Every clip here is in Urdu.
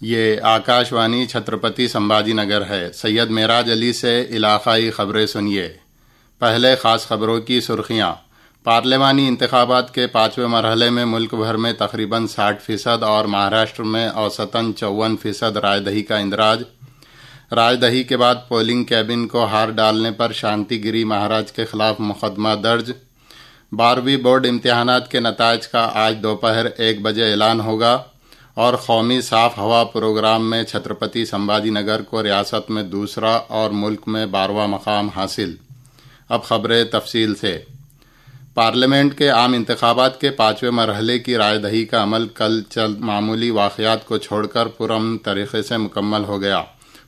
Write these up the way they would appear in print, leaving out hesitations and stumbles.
یہ آکاشوانی چھترپتی سمبھاجی نگر ہے۔ سید معراج علی سے علاقائی خبریں سنیے۔ پہلے خاص خبروں کی سرخیاں۔ پارلیمانی انتخابات کے 5ویں مرحلے میں ملک بھر میں تقریباً 60% اور مہاراشٹر میں اوسطاً 54% رائے دہی کا اندراج۔ رائے دہی کے بعد پولنگ کیبن کو ہار ڈالنے پر شانتی گری مہاراج کے خلاف مقدمہ درج۔ 12ویں بورڈ امتحانات کے نتائج کا آج دوپہر 1 بجے اعلان ہوگا، اور قومی صاف ہوا پروگرام میں چھترپتی سمبھاجی نگر کو ریاست میں دوسرا اور ملک میں 12واں مقام حاصل۔ اب خبریں تفصیل سے۔ پارلیمنٹ کے عام انتخابات کے 5ویں مرحلے کی رائے دہی کا عمل کل چند معمولی واقعات کو چھوڑ کر پرامن طریقے سے مکمل ہو گیا۔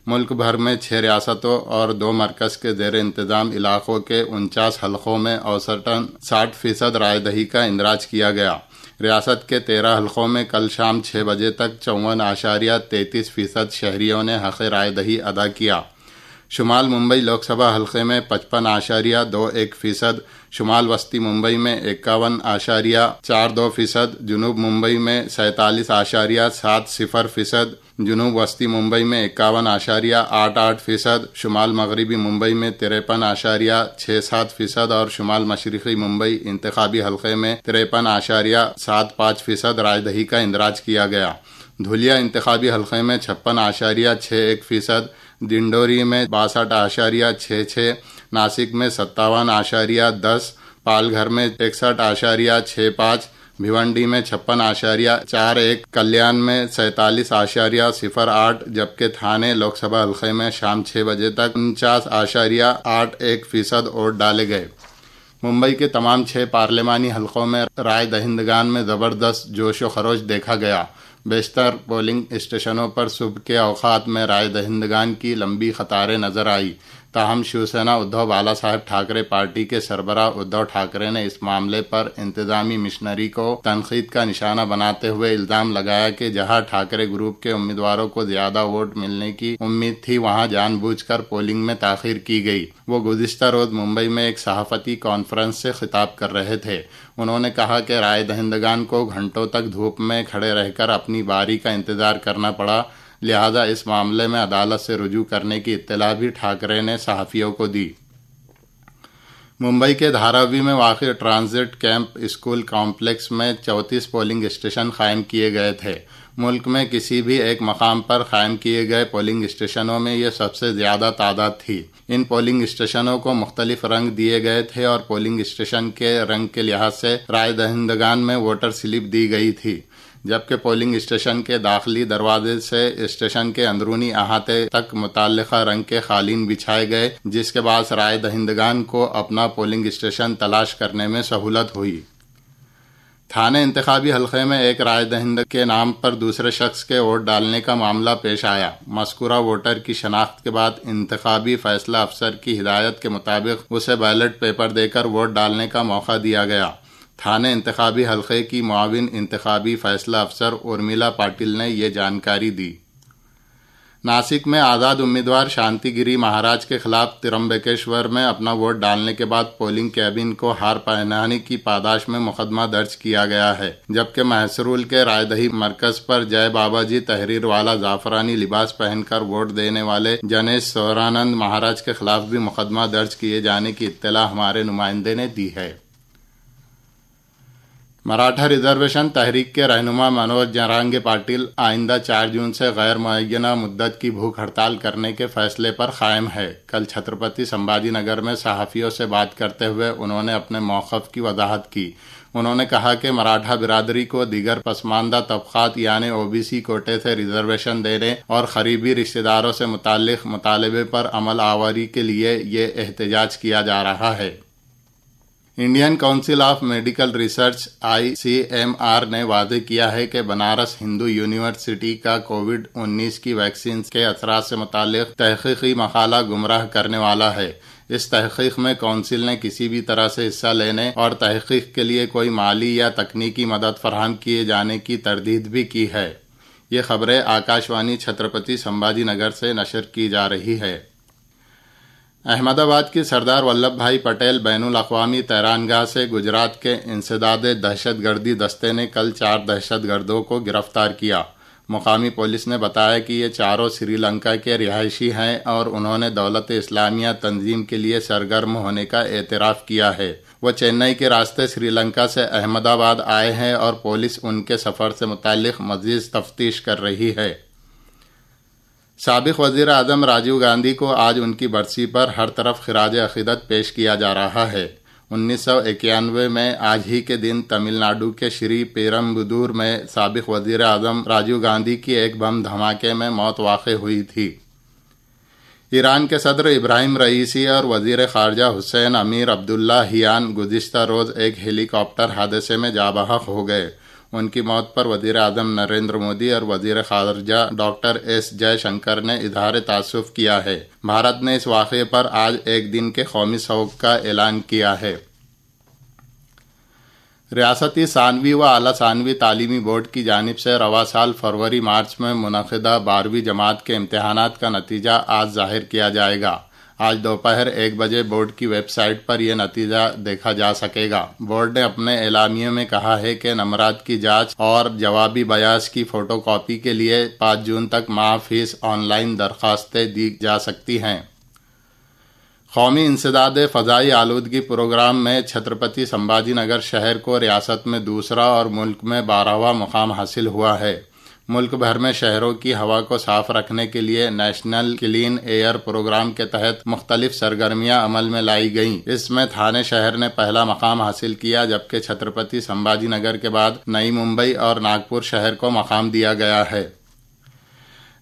ملک بھر میں 6 ریاستوں اور 2 مرکز کے زیر انتظام علاقوں کے 49 حلقوں میں اوسطاً 60% رائے دہی کا اندراج کیا گیا۔ ریاست کے 13 حلقوں میں کل شام 6 بجے تک 54.33% شہریوں نے حق رائے دہی ادا کیا۔ شمال ممبئی لوک سبھا حلقے میں 55.21%، شمال وسطی ممبئی میں 51.42%، جنوب ممبئی میں 47.70%، جنوب وسطی ممبئی میں 51.88%، شمال مغربی ممبئی میں 53.67% اور شمال مشرقی ممبئی انتخابی حلقے میں 53.75% رائے دہی کا اندراج کیا گیا۔ دھولیا انتخابی حلقے میں 56.61%، ڈنڈوری میں 62.66%، ناسک میں 57.10%، پال گھر میں 61.65%، بھیونڈی میں 56.41%، کلیان میں 47.08%، جبکہ تھانے لوک سبھا حلقے میں شام 6 بجے تک 49.81% ووٹ ڈالے گئے۔ ممبئی کے تمام 6 پارلیمانی حلقوں میں رائے دہندگان میں زبردست جوش و خروش دیکھا گیا۔ بیشتر پولنگ اسٹیشنوں پر صبح کے اوقات میں رائے دہندگان کی لمبی قطاریں نظر آئی، تاہم شیوسینا ادھو بالا صاحب ٹھاکرے پارٹی کے سربراہ ادھو ٹھاکرے نے اس معاملے پر انتظامی مشنری کو تنقید کا نشانہ بناتے ہوئے الزام لگایا کہ جہاں ٹھاکرے گروپ کے امیدواروں کو زیادہ ووٹ ملنے کی امید تھی، وہاں جان بوجھ کر پولنگ میں تاخیر کی گئی۔ وہ گزشتہ روز ممبئی میں ایک صحافتی کانفرنس سے خطاب کر رہے تھے۔ انہوں نے کہا کہ رائے دہندگان کو گھنٹوں تک دھوپ میں کھڑے رہ کر اپنی باری کا انتظار کرنا پڑا، لہذا اس معاملے میں عدالت سے رجوع کرنے کی اطلاع بھی ٹھاکرے نے صحافیوں کو دی۔ ممبئی کے دھاراوی میں واقع ٹرانزٹ کیمپ اسکول کمپلیکس میں 34 پولنگ اسٹیشن قائم کیے گئے تھے۔ ملک میں کسی بھی ایک مقام پر قائم کیے گئے پولنگ اسٹیشنوں میں یہ سب سے زیادہ تعداد تھی۔ ان پولنگ اسٹیشنوں کو مختلف رنگ دیے گئے تھے اور پولنگ اسٹیشن کے رنگ کے لحاظ سے رائے دہندگان میں ووٹر سلپ دی گئی تھی، جبکہ پولنگ اسٹیشن کے داخلی دروازے سے اسٹیشن کے اندرونی احاطے تک متعلقہ رنگ کے قالین بچھائے گئے، جس کے باعث رائے دہندگان کو اپنا پولنگ اسٹیشن تلاش کرنے میں سہولت ہوئی۔ تھانے انتخابی حلقے میں ایک رائے دہندگان کے نام پر دوسرے شخص کے ووٹ ڈالنے کا معاملہ پیش آیا۔ مذکورہ ووٹر کی شناخت کے بعد انتخابی فیصلہ افسر کی ہدایت کے مطابق اسے بیلٹ پیپر دے کر ووٹ ڈالنے کا موقع دیا گیا۔ تھانے انتخابی حلقے کی معاون انتخابی فیصلہ افسر ارمیلا پاٹل نے یہ جانکاری دی۔ ناسک میں آزاد امیدوار شانتی گری مہاراج کے خلاف ترمبکیشور میں اپنا ووٹ ڈالنے کے بعد پولنگ کیبن کو ہار پہنانے کی پاداش میں مقدمہ درج کیا گیا ہے، جبکہ محصرول کے رائے دہی مرکز پر جے بابا جی تحریر والا زعفرانی لباس پہن کر ووٹ دینے والے جنیش سورانند مہاراج کے خلاف بھی مقدمہ درج کیے جانے کی اطلاع ہمارے نمائندے نے دی ہے۔ مراٹھا ریزرویشن تحریک کے رہنما منوج جرانگے پاٹل آئندہ 4 جون سے غیر معینہ مدت کی بھوک ہڑتال کرنے کے فیصلے پر قائم ہے۔ کل چھترپتی سمبھاجی نگر میں صحافیوں سے بات کرتے ہوئے انہوں نے اپنے موقف کی وضاحت کی۔ انہوں نے کہا کہ مراٹھا برادری کو دیگر پسماندہ طبقات یعنی OBC کوٹے سے ریزرویشن دینے اور قریبی رشتہ داروں سے متعلق مطالبے پر عمل آوری کے لیے یہ احتجاج کیا جا رہا ہے۔ Indian council of medical research ICMR نے واضح کیا ہے کہ بنارس ہندو یونیورسٹی کا کووڈ-19 کی ویکسین کے اثرات سے متعلق تحقیقی مقالہ گمراہ کرنے والا ہے۔ اس تحقیق میں کونسل نے کسی بھی طرح سے حصہ لینے اور تحقیق کے لیے کوئی مالی یا تکنیکی مدد فراہم کیے جانے کی تردید بھی کی ہے۔ یہ خبریں آکاشوانی چھترپتی سمبھاجی نگر سے نشر کی جا رہی ہے۔ احمد آباد کی سردار ولبھ بھائی پٹیل بین الاقوامی طیرانگاہ سے گجرات کے انسداد دہشت گردی دستے نے کل 4 دہشت گردوں کو گرفتار کیا۔ مقامی پولیس نے بتایا کہ یہ چاروں سری لنکا کے رہائشی ہیں اور انہوں نے دولت اسلامیہ تنظیم کے لیے سرگرم ہونے کا اعتراف کیا ہے۔ وہ چنئی کے راستے سری لنکا سے احمد آباد آئے ہیں اور پولیس ان کے سفر سے متعلق مزید تفتیش کر رہی ہے۔ سابق وزیر اعظم راجیو گاندھی کو آج ان کی برسی پر ہر طرف خراج عقیدت پیش کیا جا رہا ہے۔ 1991 میں آج ہی کے دن تمل ناڈو کے شری پیرمبدور میں سابق وزیر اعظم راجیو گاندھی کی ایک بم دھماکے میں موت واقع ہوئی تھی۔ ایران کے صدر ابراہیم رئیسی اور وزیر خارجہ حسین امیر عبداللہیان گزشتہ روز ایک ہیلی کاپٹر حادثے میں جاں بحق ہو گئے۔ ان کی موت پر وزیر اعظم نریندر مودی اور وزیر خارجہ ڈاکٹر ایس جے شنکر نے اظہار تأسف کیا ہے۔ بھارت نے اس واقعے پر آج ایک دن کے قومی سوگ کا اعلان کیا ہے۔ ریاستی ثانوی و اعلیٰ ثانوی تعلیمی بورڈ کی جانب سے رواں سال فروری مارچ میں منعقدہ 12ویں جماعت کے امتحانات کا نتیجہ آج ظاہر کیا جائے گا۔ آج دوپہر 1 بجے بورڈ کی ویب سائٹ پر یہ نتیجہ دیکھا جا سکے گا۔ بورڈ نے اپنے اعلامیے میں کہا ہے کہ نمرات کی جانچ اور جوابی بیاض کی فوٹو کاپی کے لیے 5 جون تک ماہ فیس آن لائن درخواستیں دی جا سکتی ہیں۔ قومی انسداد فضائی آلودگی پروگرام میں چھترپتی سمبھاجی نگر شہر کو ریاست میں دوسرا اور ملک میں 12واں مقام حاصل ہوا ہے۔ ملک بھر میں شہروں کی ہوا کو صاف رکھنے کے لیے نیشنل کلین ایئر پروگرام کے تحت مختلف سرگرمیاں عمل میں لائی گئیں۔ اس میں تھانے شہر نے پہلا مقام حاصل کیا، جبکہ چھترپتی سمبھاجی نگر کے بعد نئی ممبئی اور ناگپور شہر کو مقام دیا گیا ہے۔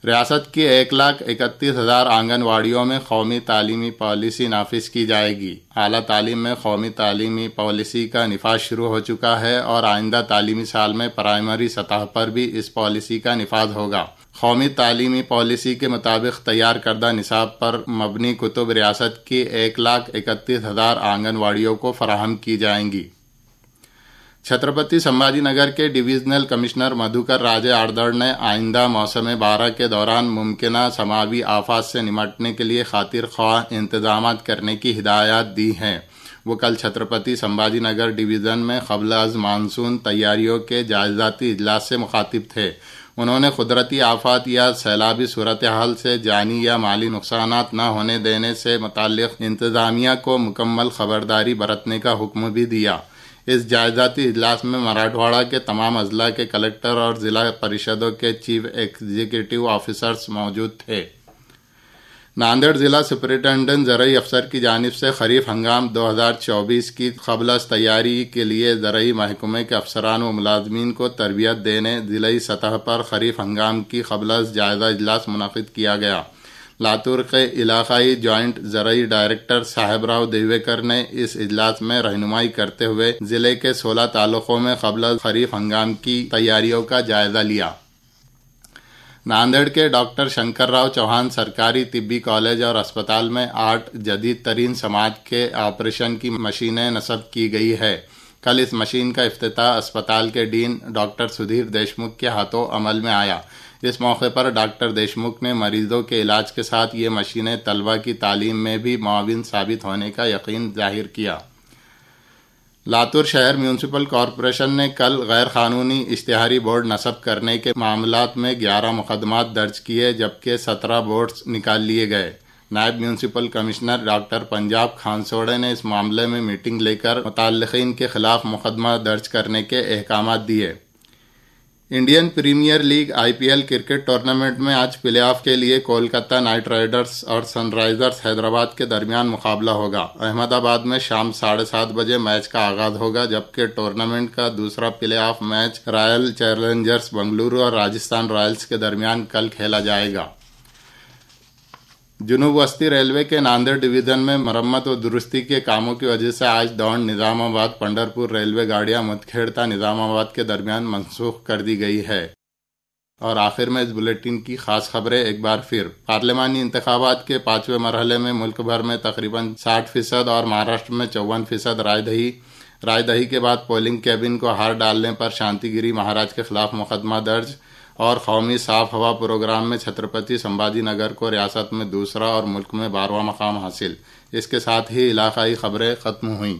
ریاست کی 1,31,000 آنگن واڑیوں میں قومی تعلیمی پالیسی نافذ کی جائے گی۔ اعلیٰ تعلیم میں قومی تعلیمی پالیسی کا نفاذ شروع ہو چکا ہے اور آئندہ تعلیمی سال میں پرائمری سطح پر بھی اس پالیسی کا نفاذ ہوگا۔ قومی تعلیمی پالیسی کے مطابق تیار کردہ نصاب پر مبنی کتب ریاست کی 1,31,000 آنگن واڑیوں کو فراہم کی جائیں گی۔ چھترپتی سمبھاجی نگر کے ڈویژنل کمشنر مدھوکر راجے آردڑ نے آئندہ موسم بارہ کے دوران ممکنہ سماوی آفات سے نمٹنے کے لیے خاطر خواہ انتظامات کرنے کی ہدایات دی ہیں۔ وہ کل چھترپتی سمبھاجی نگر ڈویژن میں قبل از مانسون تیاریوں کے جائزاتی اجلاس سے مخاطب تھے۔ انہوں نے قدرتی آفات یا سیلابی صورتحال سے جانی یا مالی نقصانات نہ ہونے دینے سے متعلق انتظامیہ کو مکمل خبرداری برتنے کا حکم بھی دیا۔ اس جائزاتی اجلاس میں مراٹھواڑہ کے تمام اضلاع کے کلکٹر اور ضلع پریشدوں کے چیف ایگزیکٹو آفیسرز موجود تھے۔ ناندیڑ ضلع سپرنٹینڈنٹ زرعی افسر کی جانب سے خریف ہنگام 2024 کی قبل از تیاری کے لیے زرعی محکمے کے افسران و ملازمین کو تربیت دینے ضلعی سطح پر خریف ہنگام کی قبل از جائزہ اجلاس منعقد کیا گیا۔ لاتور کے علاقائی جوائنٹ زرعی ڈائریکٹر صاحب راؤ دیویکر نے اس اجلاس میں رہنمائی کرتے ہوئے ضلع کے 16 تعلقوں میں قبل از خریف ہنگام کی تیاریوں کا جائزہ لیا۔ ناندیڑ کے ڈاکٹر شنکر راؤ چوہان سرکاری طبی کالج اور اسپتال میں 8 جدید ترین سماعت کے آپریشن کی مشینیں نصب کی گئی ہے۔ کل اس مشین کا افتتاح اسپتال کے ڈین ڈاکٹر سدھیر دیشمکھ کے ہاتھوں عمل میں آیا۔ اس موقع پر ڈاکٹر دیشمکھ نے مریضوں کے علاج کے ساتھ یہ مشینیں طلبہ کی تعلیم میں بھی معاون ثابت ہونے کا یقین ظاہر کیا۔ لاتور شہر میونسپل کارپوریشن نے کل غیر قانونی اشتہاری بورڈ نصب کرنے کے معاملات میں 11 مقدمات درج کیے، جبکہ 17 بورڈز نکال لیے گئے۔ نائب میونسپل کمشنر ڈاکٹر پنجاب کھانسوڑے نے اس معاملے میں میٹنگ لے کر متعلقین کے خلاف مقدمہ درج کرنے کے احکامات دیے۔ Indian premier league IPL cricket tournament میں آج پلے آف کے لیے کولکتہ نائٹ رائڈرز اور سن رائزرز حیدرآباد کے درمیان مقابلہ ہوگا۔ احمد آباد میں شام 7:30 بجے میچ کا آغاز ہوگا، جبکہ ٹورنامنٹ کا دوسرا playoff match Royal Challengers Bengaluru اور راجستھان رائلز کے درمیان کل کھیلا جائے گا۔ جنوب وسطی ریلوے کے ناندیڑ ڈویژن میں مرمت و درستی کے کاموں کی وجہ سے آج دوڑ نظام آباد پنڈرپور ریلوے گاڑیاں مدکھیڑ تا نظام آباد کے درمیان منسوخ کر دی گئی ہے۔ اور آخر میں اس بلیٹن کی خاص خبریں ایک بار پھر۔ پارلیمانی انتخابات کے 5ویں مرحلے میں ملک بھر میں تقریباً 60% اور مہاراشٹر میں 54% رائے دہی کے بعد پولنگ کیبن کو ہار ڈالنے پر شانتی گیری مہاراج کے خلاف مقدمہ درج، اور قومی صاف ہوا پروگرام میں چھترپتی سمبھاجی نگر کو ریاست میں دوسرا اور ملک میں 12واں مقام حاصل۔ اس کے ساتھ ہی علاقائی خبریں ختم ہوئیں۔